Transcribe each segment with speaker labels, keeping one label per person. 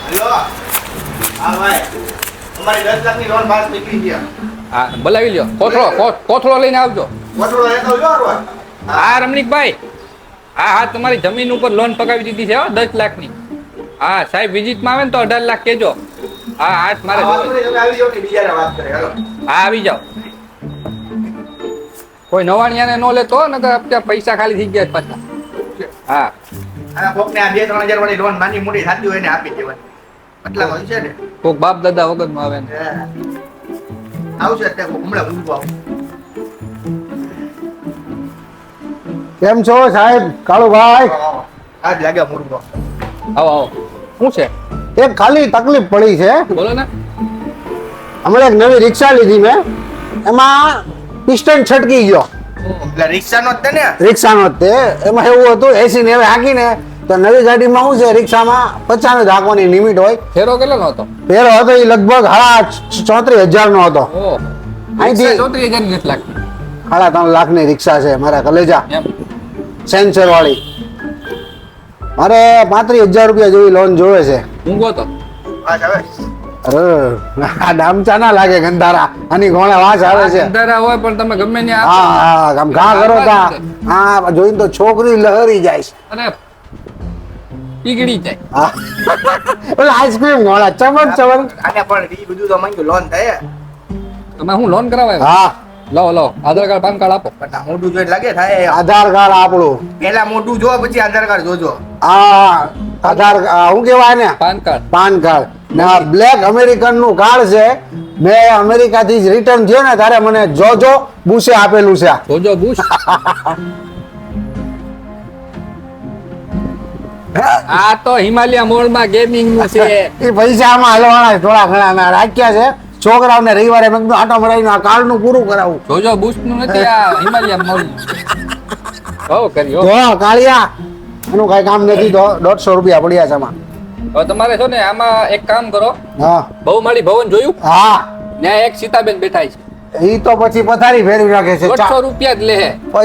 Speaker 1: Hello હા ભાઈ અમારી 10 લાખની લોન પાસ નીકળી ગયા.
Speaker 2: હા બોલાવી લ્યો. કોથળો લઈને આવજો.
Speaker 1: કોટડો લેતો આવ્યો રોજ.
Speaker 2: હા રમણીકભાઈ, હા તમારી જમીન ઉપર લોન પકાવી દીધી છે હો 10 લાખની. હા સાહેબ વિઝિટમાં આવે ને તો 18 લાખ કેજો. હા હાથ મારે
Speaker 1: તમે આવી જાઓ કે બીજાને વાત કરે. હાલો
Speaker 2: હા આવી જાઓ. કોઈ નવાણિયાને નો લેતો નકર અત્યારે પૈસા ખાલી થઈ ગયા પાછા. હા
Speaker 1: આ કોકને આ 2-3 હજાર વાળી લોન નાની મોટી થતી હોય ને આપી દેવાની. એટલા હોય છે ને.
Speaker 2: કોક બાપ દાદા વગરનું આવે ને.
Speaker 1: આવશે તે હમણાં ઊંઘવા આવું.
Speaker 3: કેમ છો સાહેબ કાળુભાઈ?
Speaker 1: આજ લાગ્યા મૂર્ખો.
Speaker 2: આવો આવો. શું છે
Speaker 3: એક ખાલી તકલીફ પડી છે.
Speaker 2: બોલો ને.
Speaker 3: હમણાં એક નવી રિક્ષા લીધી મેં, એમાં પિસ્ટન છટકી ગયો.
Speaker 1: એટલે રિક્ષાનો જ તે ને.
Speaker 3: રિક્ષાનો જ તે. એમાં એવું હતું 80 ને હવે હાંકીને તો નવી ગાડીમાં શું છે, રિક્ષામાં 50 હાંકવાની લિમિટ હોય.
Speaker 2: ફેરો કેટલો નો હતો?
Speaker 3: પેલો હતો એ લગભગ 34,000 નો હતો.
Speaker 2: ઓહ
Speaker 3: અહીંથી
Speaker 2: 34,000 લાખ.
Speaker 3: 3.5 લાખની રિક્ષા છે મારા કલેજા,
Speaker 2: એમ
Speaker 3: સેન્સર વાળી. મારે 35,000 રૂપિયા જેવી લોન જોવે છે.
Speaker 2: ઊંઘો તો
Speaker 1: હા હવે
Speaker 3: અરે આ ડામચા ના લાગે ગંધારા, આની ઘોડે વાસ આવે છે.
Speaker 2: અંધારા હોય પણ તમે ગમે ને
Speaker 3: હા આમ ઘા કરો તા હા જોઈને તો છોકરી લહરી જાય છે.
Speaker 2: અને પીગળી જાય.
Speaker 3: હા ઓલા આઈસ્ક્રીમ ઘોડા ચમક ચમક.
Speaker 1: આને પણ ઈ બધું તો માંગ્યું લોન થાય.
Speaker 2: તમે હું લોન કરાવાય?
Speaker 3: હા
Speaker 2: લાવો આધાર કાર્ડ પાન કાર્ડ આપો.
Speaker 1: પણ આ મોટું જોઈ લાગે થાય.
Speaker 3: આધાર કાર્ડ આપણું
Speaker 1: પેલા મોટું જો પછી આધાર કાર્ડ જોજો.
Speaker 3: આ આધાર શું કહેવાય ને,
Speaker 2: પાન કાર્ડ.
Speaker 3: પાન કાર્ડ ને આ બ્લેક અમેરિકન નું કાર્ડ છે. મેં અમેરિકા થી રિટર્ન થયો ને ત્યારે મને જોજો બુશે આપેલું છે.
Speaker 2: જોજો બુશ. આ તો હિમાલય મોલ માં ગેમિંગ નું છે.
Speaker 3: એ પૈસામાં હલવાના થોડા ઘણા મેં રાખ્યા છે. છોકરાઓને રવિવારે મેં કીધું આટો મરાવીને આ કાર્ડ નું પૂરું કરાવું.
Speaker 2: જોજો બુશ નું નથી, આ હિમાલય મોલ. હો કર્યો.
Speaker 3: જો કાળિયા એનું કઈ કામ નથી તો 150 રૂપિયા પડ્યા છે આમાં.
Speaker 2: હવે તમારે છો ને આમાં એક કામ કરો,
Speaker 3: હા
Speaker 2: બહુમાળી ભવન જોયું?
Speaker 3: હા
Speaker 2: ત્યાં એક સીતાબેન બેઠા છે.
Speaker 3: ઈ તો પછી પથારી ફેરવી નાખે છે.
Speaker 2: 150 રૂપિયા જ લે.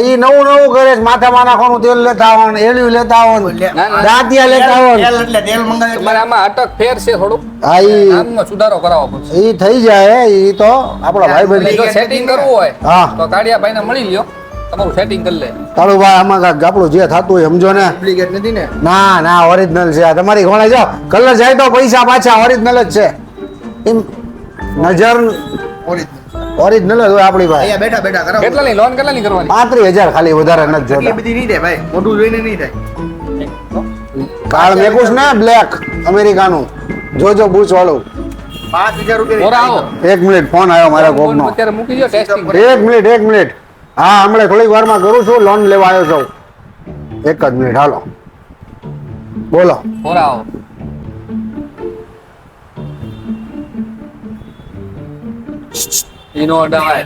Speaker 3: ઈ નવું કરે છે. માથામાં નાખવાનું તેલ લેતા આવવાનું, એળિયું લેતા આવવાનું,
Speaker 2: ના, ના.
Speaker 3: દાંતિયા લેતા આવવાનું.
Speaker 1: તેલ એટલે તેલ મંગાવે
Speaker 2: તમારે આમાં અટક ફેર છે થોડુંક.
Speaker 3: હા ઈ
Speaker 2: નામનો સુધારો કરાવવો પડશે.
Speaker 3: ઈ થઈ જાય. ઈ તો આપણો ભાઈ
Speaker 2: એટલે
Speaker 3: બની.
Speaker 2: જો સેટિંગ કરવું હોય
Speaker 3: હા
Speaker 2: તો કાળિયાભાઈ ને મળી લ્યો, તમારું સેટિંગ કરી લે.
Speaker 3: કાળુભાઈ આમાં કાંઈક આપણું જે થતું હોય સમજો ને.
Speaker 1: ડુપ્લિકેટ નથી ને.
Speaker 3: ના ઓરિજિનલ છે આ. તમારી ઘોડે જાઓ કલર જાય તો પૈસા પાછા ઓરિજિનલ જ છે. એમ નજર ઓરિજિનલ જ હોય આપણી ભાઈ.
Speaker 1: અહીંયા બેઠા બેઠા કરાવો.
Speaker 2: કેટલાની લોન કેટલાની કરવાની?
Speaker 3: 35,000 ખાલી, વધારે નથી
Speaker 1: એટલી
Speaker 3: જોતા.
Speaker 1: બધી નહીં થાય ભાઈ. મોટું જોઈને નહીં થાય.
Speaker 3: કાર્ડ મેકુસ ને બ્લેક અમેરિકાનું જોજો બુશ વાળું.
Speaker 1: 5,000 રૂપિયા
Speaker 2: ઓરા આવો.
Speaker 3: એક મિનિટ ફોન આવ્યો મારા
Speaker 2: ફોન
Speaker 3: કોકનો.
Speaker 2: અત્યારે મૂકી દો ટેસ્ટિંગ.
Speaker 3: એક મિનિટ હા હમણાં થોડીક વારમાં કરું છું. લોન લેવા આવ્યો છું. એક જ મિનિટ હાલો બોલો.
Speaker 2: ઓરા આવો. ઈનો ડવાય.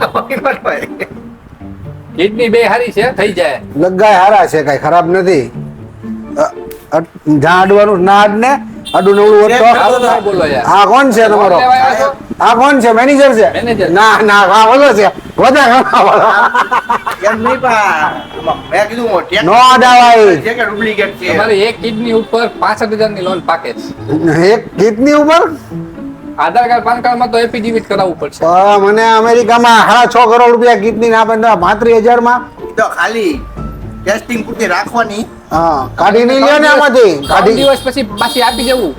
Speaker 2: કિડની બે હારી છે, થઈ જાય.
Speaker 3: લગાય હારા છે, કઈ ખરાબ નથી. જ્યાં અડવાનું ના અડ ને અડું નવડું હોત તો.
Speaker 2: આવું ના બોલો યાર.
Speaker 3: આ કોણ છે તમારો?
Speaker 2: લેવા આવ્યો છો?
Speaker 3: આ કોણ છે? મેનેજર છે?
Speaker 2: મેનેજર.
Speaker 3: ના આ ઓલો છે વધારે
Speaker 1: એમ નહીં પણ મેં કીધું હું ટેક્સ
Speaker 3: નો અડાવાય.
Speaker 1: છે કે ડુપ્લિકેટ છે.
Speaker 2: તમારી એક કિડની ઉપર 65,000 ની લોન પાકે છે.
Speaker 3: એક કિડની ઉપર
Speaker 2: આધાર કાર્ડ પાન કાર્ડ માં તો એફિડેવિટ કરાવવું પડશે.
Speaker 3: મને અમેરિકામાં 6.5 કરોડ રૂપિયા કિડની ના આપે 35,000 માં
Speaker 1: તો ખાલી ટેસ્ટિંગ પૂરતી રાખવાની.
Speaker 3: હા કાઢી નહીં લ્યો ને આમાંથી.
Speaker 2: 3
Speaker 3: કાઢી
Speaker 2: દિવસ પછી પાછી આપી જવું.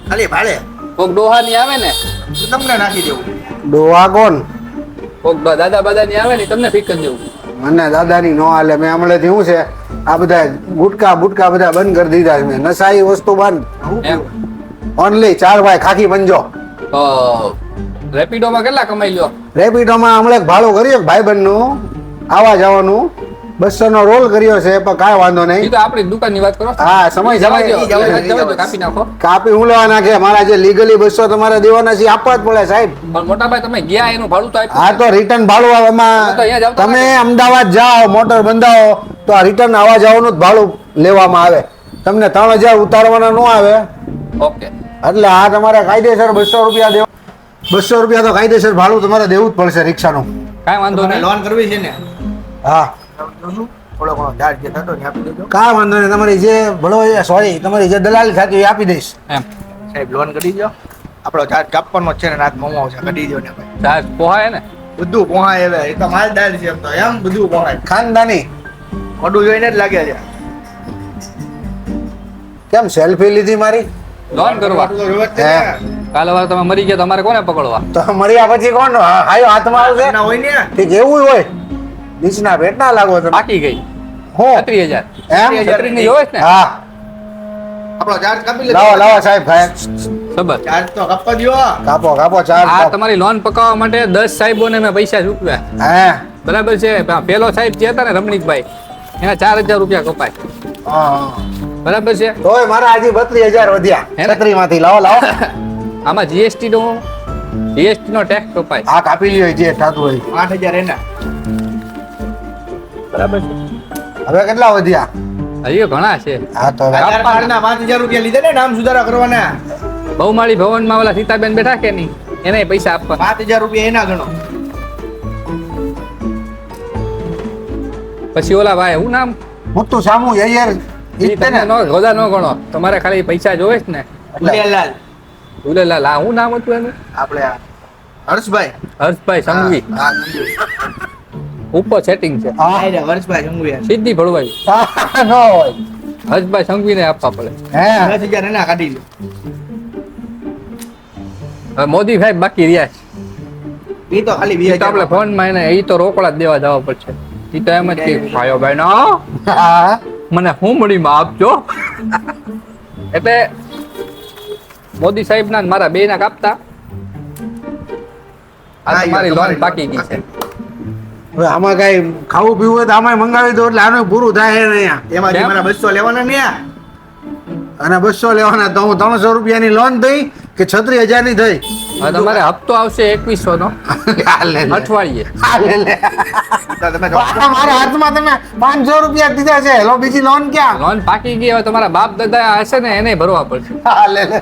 Speaker 1: ખાલી ભાડે
Speaker 2: કોક ડોહા ની આવે ને,
Speaker 1: તો તમને નાખી દેવું.
Speaker 3: ડોહા કોણ?
Speaker 2: કોક દાદા બાદા ની આવે ને તમને ફિક કરી દેવું.
Speaker 3: મને દાદાની નો હાલે. મેં હમણાંથી શું છે આ બધા ગુટકા બધા બંધ કરી દીધા છે. મેં નશાઈ વસ્તુ બંધ.
Speaker 2: એમ
Speaker 3: ઓનલી 4 ભાઈ ખાખી પંજો.
Speaker 2: તો રેપિડો માં કેટલા કમાઈ લ્યો?
Speaker 3: રેપિડોમાં હમણાં એક ભાડું કર્યું ભાઈબંધ નું આવા જવાનું 200 નો રોલ કર્યો છે પણ કાંઈ વાંધો
Speaker 2: એ
Speaker 3: નહીં.
Speaker 2: તો આપણી દુકાન ની વાત કરો.
Speaker 3: હા સમય
Speaker 2: જવા
Speaker 3: સમય
Speaker 2: દો, જવા દો, કાપી નાખો.
Speaker 3: કાપી હું લેવા નાખે. મારા જે લીગલી 200 તમારે દેવાના છે આપવા જ પડે સાહેબ.
Speaker 2: પણ મોટા ભાઈ તમે ગયા એનું ભાડું તો આપ્યું.
Speaker 3: હા તો રિટર્ન ભાડું આવે
Speaker 2: તો અહીંયા
Speaker 3: એમાં.
Speaker 2: જાવ તો
Speaker 3: તમે અમદાવાદ જાઓ મોટર બંધાવો તો આ રિટર્ન આવવા જવાનું જ ભાડું લેવામાં આવે. તમને 3,000 ઉતારવાના ન આવે.
Speaker 2: ઓકે.
Speaker 3: એટલે આ તમારે કાયદેસર 200 રૂપિયા દેવા. 200 રૂપિયા તો કાયદેસર ભાડું તમારે દેવું જ પડશે રિક્ષાનું.
Speaker 2: કાંઈ વાંધો
Speaker 1: તમને
Speaker 2: નહીં.
Speaker 1: લોન કરવી છે ને
Speaker 3: હા
Speaker 1: થોડો ઘણો ચાર્જ જે થતો ને આપી દેજો.
Speaker 3: કાંઈ વાંધો નહીં. તમારી જે ભળો સોરી તમારી જે દલાલી થતી હોય એ આપી દઈશ.
Speaker 2: એમ
Speaker 1: સાહેબ લોન કરી દો. આપણો ચાર્જ કાપવાનો જ છે ને રાત મોમો છે કરી દો ને ભાઈ.
Speaker 2: ચાર્જ પોહાય ને
Speaker 1: બધું પહોંચાય હવે એ તો માલદાર છે એમ તો એમ બધું પહોંચાય.
Speaker 3: ખાનદાની
Speaker 1: મોઢું જોઈને જ લાગે છે.
Speaker 3: કેમ સેલ્ફી લીધી મારી?
Speaker 2: લોન કરવા
Speaker 1: મોઢું તો જોવે જ છે ને.
Speaker 2: કાલે વાર તમે મરી ગયા તમારે કોને પકડવા?
Speaker 3: તો મળ્યા પછી કોણ આયો હાથમાં આવશે?
Speaker 1: ના હોય ને
Speaker 3: ઠીક એવું હોય નીચના ભેટ ના લાગો તમે.
Speaker 2: બાકી ગઈ
Speaker 3: હું
Speaker 2: 36,000.
Speaker 3: એમ
Speaker 2: 36 ની જોવે છે ને?
Speaker 3: હા
Speaker 1: આપણો ચાર્જ કાપી
Speaker 3: લાવો લાવો સાહેબ ખાય
Speaker 2: ખબર.
Speaker 1: ચાર્જ તો કાપવા દ્યો.
Speaker 3: કાપો કાપો ચાર
Speaker 2: આ તમારી લોન પકાવવા માટે 10 સાહેબોને મેં પૈસા ચૂકવ્યા.
Speaker 3: હે
Speaker 2: બરાબર છે. પેલો સાહેબ જે હતા ને રમણીકભાઈ એના 4,000 રૂપિયા કપાય.
Speaker 3: હા
Speaker 2: બરાબર છે.
Speaker 3: તોય મારા હજી 32,000 વધ્યા
Speaker 2: હે ને?
Speaker 3: 36 માંથી લાવો લાવો
Speaker 2: આમાં જીએસટી નો ટેક્સ કપાય.
Speaker 3: આ કાપી લ્યો જે થતું હોય
Speaker 1: 8,000 એના.
Speaker 2: બરાબર છે.
Speaker 3: હવે કેટલા વધ્યા?
Speaker 2: હજી ઘણા છે.
Speaker 3: હા તો હવે
Speaker 1: આધાર કાર્ડના 5,000 રૂપિયા લીધા ને નામ સુધારા કરવાના.
Speaker 2: બહુમાળી ભવનમાં ઓલા સીતાબેન બેઠા કે નહીં એને પૈસા આપવા.
Speaker 1: 5,000 રૂપિયા એના ગણો.
Speaker 2: પછી ઓલા ભાઈ હું નામ
Speaker 3: મુત્તુ સામુ યયર
Speaker 2: ઈ તમે રોદા નો ગણો. તમારે ખાલી પૈસા જોવે છે ને.
Speaker 1: ગુલિયાલાલ.
Speaker 2: ઝૂલેલાલ આ હું નામ હતું એનું?
Speaker 1: આપણે આ હર્ષભાઈ.
Speaker 2: હર્ષભાઈ સંઘવી.
Speaker 1: હા, સંઘવી.
Speaker 2: ઉપર સેટિંગ છે.
Speaker 3: હા
Speaker 1: આ રહ્યા હર્ષભાઈ સંઘવી.
Speaker 2: સીધી ભળવાઈ.
Speaker 3: ન હોય
Speaker 2: હર્ષભાઈ સંઘવીને આપવા પડે.
Speaker 3: હે
Speaker 1: 10,000 એના કાઢી લો.
Speaker 2: હવે મોદી સાહેબ બાકી રહ્યા છે.
Speaker 1: ઈ તો ખાલી
Speaker 2: ઈ તો આપણે
Speaker 1: 20,000
Speaker 2: ફોનમાં એને ઈ તો રોકડા જ દેવા જવા પડશે. ઈ તો એમ જ કે ભાઈઓ બહેનો
Speaker 3: હા
Speaker 2: મને હું મળીમાં આપજો. એટલે મોદી સાહેબ ના મારા બે ના કાપતા. આ
Speaker 1: હા,
Speaker 2: તમારી
Speaker 1: ઈ
Speaker 2: લોન
Speaker 1: તમારી
Speaker 2: બાકી ગઈ છે.
Speaker 3: હવે આમાં કઈ ખાવું પીવું હોય તો આમાં મંગાવી દો એટલે આનું પૂરું થાય છે ને અહીંયા
Speaker 1: એમાંથી
Speaker 2: કેમ?
Speaker 1: મારા 200 લેવાના ને આ.
Speaker 3: અને 200 લેવાના તો હું 300 રૂપિયાની લોન થઈ કે 36,000 ની થઈ
Speaker 2: હવે તમારે હપ્તો આવશે 2100 નો
Speaker 3: આ લે લે.
Speaker 2: અઠવાડિયે.
Speaker 3: આ લે લે.
Speaker 1: તો તમે
Speaker 3: આ મારા હાથમાં તમે 500 રૂપિયા દીધા છે લો બીજી લોન ક્યાં
Speaker 2: લોન પાકી ગઈ હવે તમારા બાપ દાદા હશે ને એને ભરવા પડશે.
Speaker 3: આ લે લે.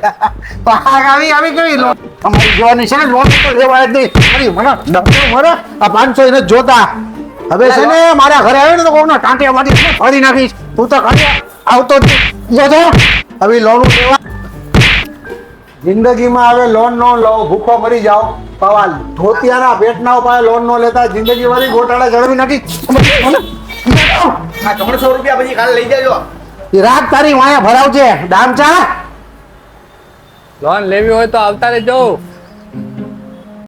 Speaker 3: આવી આવી કેવી લોન અમારી જોવાની છે ને લોન તો લેવાય જ નહીં અરે મને ડબલો મરે આ 500 એને જ જોતા હવે છે ને મારા ઘરે આવે ને તો કોકના ટાંટિયામાંથી ફરી નાખીશ તું તો ઘરે આવતો જ જોજો હવે લોન લેવા જિંદગીમાં હવે લોન નો લો ભૂખો મરી જાઓ પવાલ ધોતિયાના પેટના ઉપાય લોન નો લેતા જિંદગી વાળી ગોટાળા જળવી નાખી
Speaker 1: આ 300 રૂપિયા પછી કાલે લઈ જાજો.
Speaker 3: એ રાત તારી વાયા ભરાવજે ડામચા
Speaker 2: લોન લેવી હોય તો આવતા રહેજો.